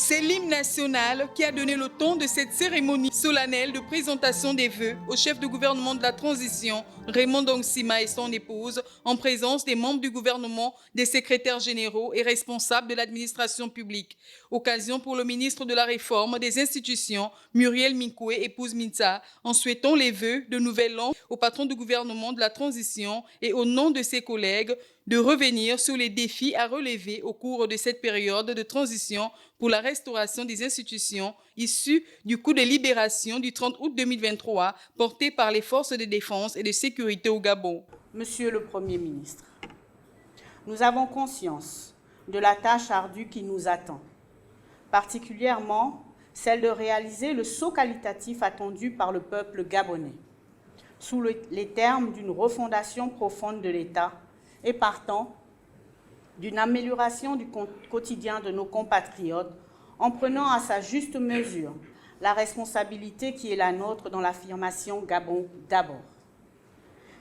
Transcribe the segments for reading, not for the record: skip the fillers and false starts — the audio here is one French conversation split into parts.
C'est l'hymne national qui a donné le ton de cette cérémonie solennelle de présentation des vœux au chef de gouvernement de la transition, Raymond Dongsima et son épouse, en présence des membres du gouvernement, des secrétaires généraux et responsables de l'administration publique. Occasion pour le ministre de la Réforme des institutions, Muriel Minkoué, épouse Mintsa, en souhaitant les vœux de nouvel an au patron du gouvernement de la transition et au nom de ses collègues, de revenir sur les défis à relever au cours de cette période de transition pour la restauration des institutions issues du coup de libération du 30 août 2023 porté par les forces de défense et de sécurité au Gabon. Monsieur le Premier ministre, nous avons conscience de la tâche ardue qui nous attend, particulièrement celle de réaliser le saut qualitatif attendu par le peuple gabonais, sous les termes d'une refondation profonde de l'État et partant d'une amélioration du quotidien de nos compatriotes en prenant à sa juste mesure la responsabilité qui est la nôtre dans l'affirmation Gabon d'abord.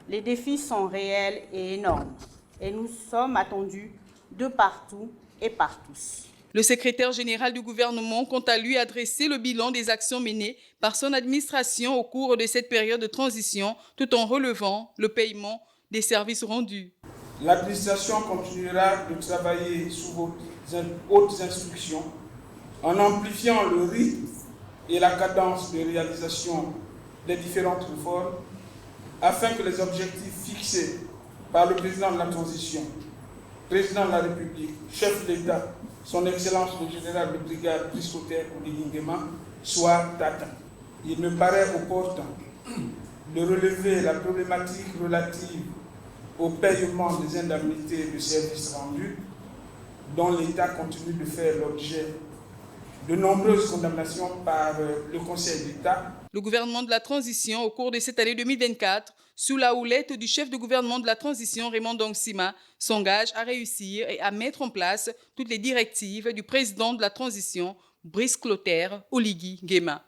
Les défis sont réels et énormes et nous sommes attendus de partout et par tous. Le secrétaire général du gouvernement, quant à lui, a dressé le bilan des actions menées par son administration au cours de cette période de transition, tout en relevant le paiement des services rendus. L'administration continuera de travailler sous vos hautes instructions en amplifiant le rythme et la cadence de réalisation des différentes réformes afin que les objectifs fixés par le président de la transition, président de la République, chef de l'État, son Excellence le général de brigade Christopher Oligui Nguema, soient atteints. Il me paraît opportun de relever la problématique relative au paiement des indemnités de services rendus, dont l'État continue de faire l'objet de nombreuses condamnations par le Conseil d'État. Le gouvernement de la transition, au cours de cette année 2024, sous la houlette du chef de gouvernement de la transition, Raymond Dongsima, s'engage à réussir et à mettre en place toutes les directives du président de la transition, Brice Clotaire Oligui Nguema.